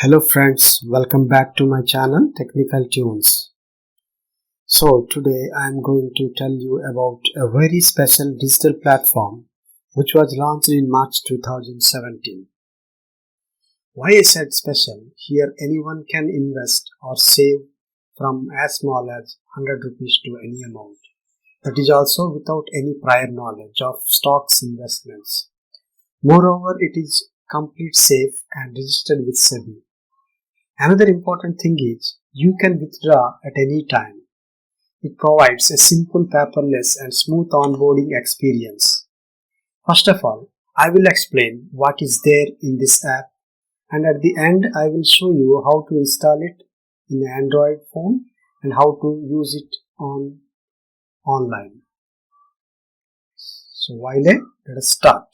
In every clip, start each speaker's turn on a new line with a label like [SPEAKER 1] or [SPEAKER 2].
[SPEAKER 1] Hello friends, welcome back to my channel Technical Tunes. So today I am going to tell you about a very special digital platform which was launched in March 2017. Why I said special? Here anyone can invest or save from as small as 100 rupees to any amount. That is also without any prior knowledge of stocks investments. Moreover, it is complete safe and registered with SEBI. Another important thing is you can withdraw at any time. It provides a simple, paperless and smooth onboarding experience. First of all, I will explain what is there in this app, and at the end I will show you how to install it in an Android phone and how to use it online. So let us start.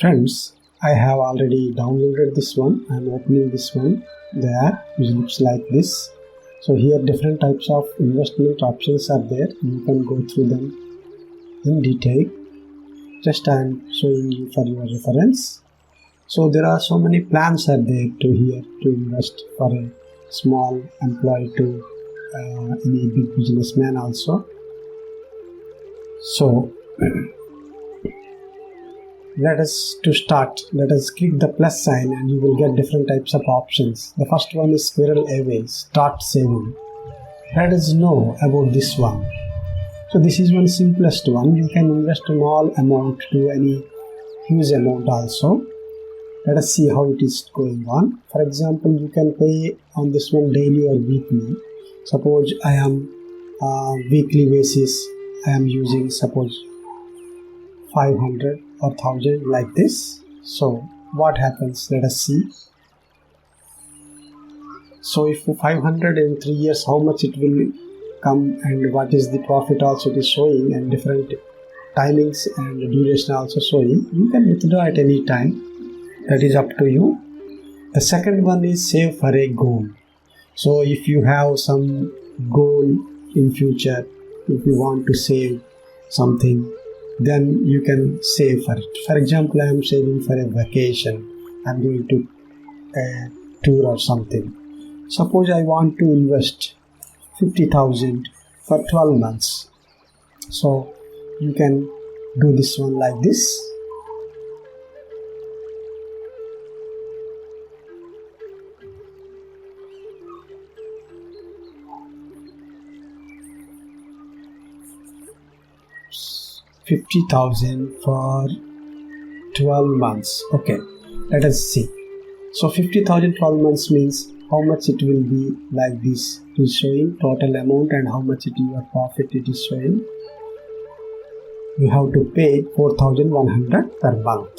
[SPEAKER 1] Friends, I have already downloaded this one. I am opening this one. The app which looks like this. So here different types of investment options are there. You can go through them in detail. Just I am showing you for your reference. So there are so many plans are there to invest for a small employee to any big businessman also. So let us click the plus sign and you will get different types of options. The first one is sqrrl-away, start saving. Let us know about this one. So this is one simplest one. You can invest a small amount to any huge amount also. Let us see how it is going on. For example, you can pay on this one daily or weekly. Suppose I am weekly basis. I am using suppose 500 or 1000 like this. So what happens? Let us see. So if 500 in 3 years, how much it will come and what is the profit also it is showing, and different timings and duration also showing. You can withdraw at any time. That is up to you. The second one is save for a goal. So if you have some goal in future, if you want to save something, then you can save for it. For example, I am saving for a vacation. I am going to a tour or something. Suppose I want to invest 50,000 for 12 months. So you can do this one like this. $50,000 for 12 months. Okay, let us see. So 50,000 12 months means how much it will be like this. It is showing total amount and how much it is your profit it is showing. You have to pay 4,100 per month.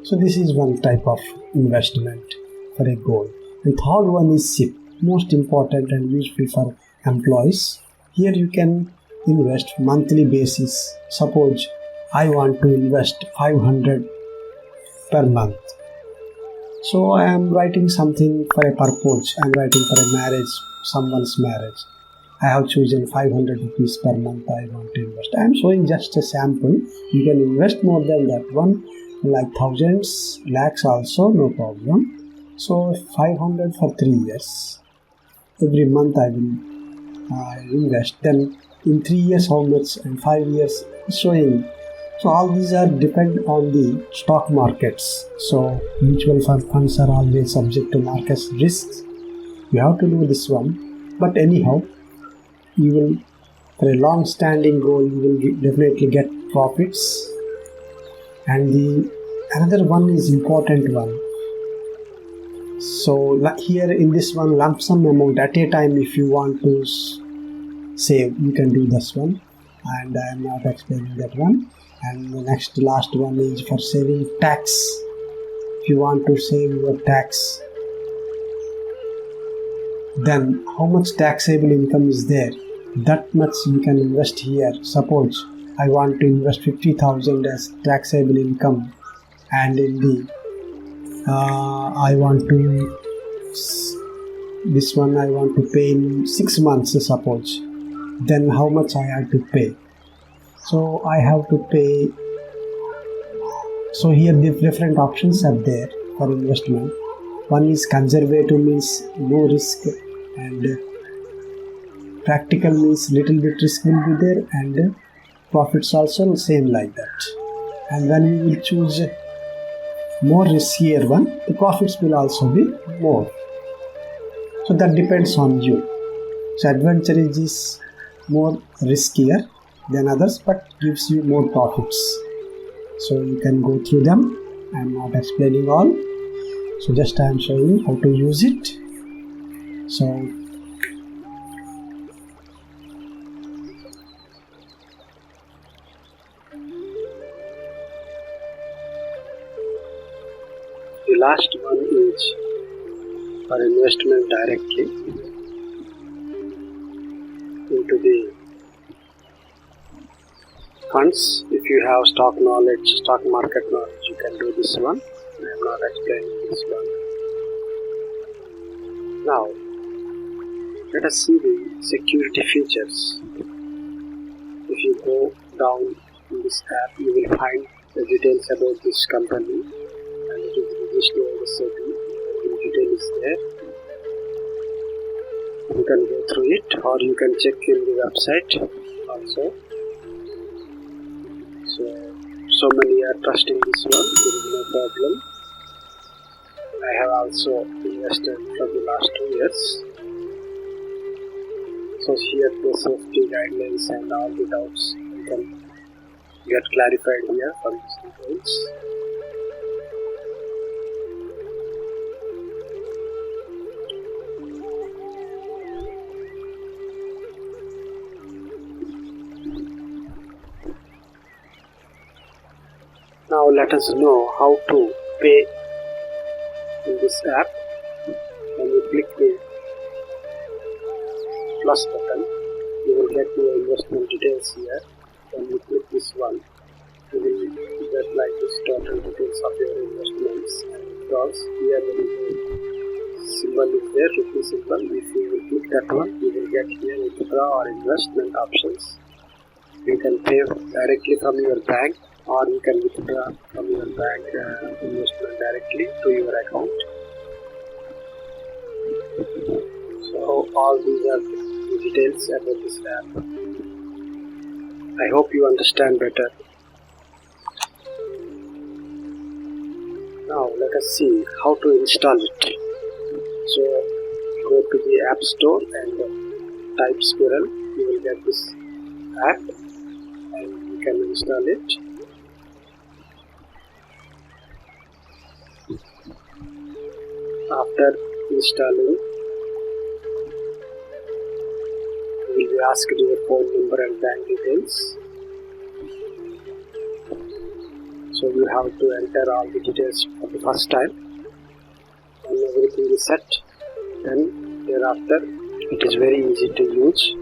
[SPEAKER 1] So this is one type of investment for a goal. And third one is SIP, most important and useful for employees. Here you can invest monthly basis. Suppose I want to invest 500 per month. So I am writing something for a purpose. I am writing for a marriage, someone's marriage. I have chosen 500 rupees per month I want to invest. I am showing just a sample. You can invest more than that one, like thousands, lakhs also, no problem. So 500 for 3 years. Every month I will invest. Then in 3 years how much, and 5 years showing. So all these are depend on the stock markets. So mutual funds are always subject to market risks. You have to do this one. But anyhow, you will, for a long standing goal, you will definitely get profits. And the another one is important one. So here in this one, lump sum amount at a time, if you want to save, you can do this one, and I am not explaining that one. And the last one is for saving tax. If you want to save your tax, then how much taxable income is there, that much you can invest here. Suppose I want to invest 50,000 as taxable income, and in the I want to this one I want to pay in 6 months, suppose. Then how much I have to pay? So I have to pay. So here the different options are there for investment. One is conservative, means no risk, and practical means little bit risk will be there, and profits also same like that. And when we will choose more riskier one, the profits will also be more. So that depends on you. So adventure is more riskier than others, but gives you more profits. So you can go through them. I am not explaining all. So just I am showing how to use it. So the last one is for investment directly into the funds. If you have stock knowledge, stock market knowledge, you can do this one. I am not explaining this one. Now, let us see the security features. If you go down in this app, you will find the details about this company, and it is registered in the SEBI. The detail is there. You can go through it, or you can check in the website also. So many are trusting this one. There is no problem. I have also invested for the last 2 years. So here the safety guidelines and all the doubts you can get clarified here from these details. Now let us know how to pay in this app. When you click the plus button, you will get your investment details here. When you click this one, you will get like this total details of your investments and withdrawals. Here there is a symbol is there, rupee symbol. If you will click that one, you will get here withdraw or investment options. You can pay directly from your bank, or you can withdraw from your bank investment directly to your account. So all these are the details about this app. I hope you understand better. Now let us see how to install it. So go to the App Store and type sqrrl. You will get this app and you can install it. After installing, you will be asked your phone number and bank details. So you have to enter all the details for the first time. When everything is set, then thereafter it is very easy to use.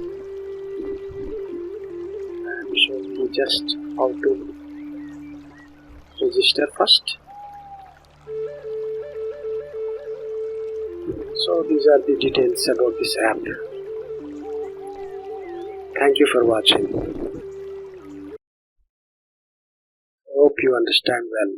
[SPEAKER 1] I am showing you just how to register first. So these are the details about this app. Thank you for watching. I hope you understand well.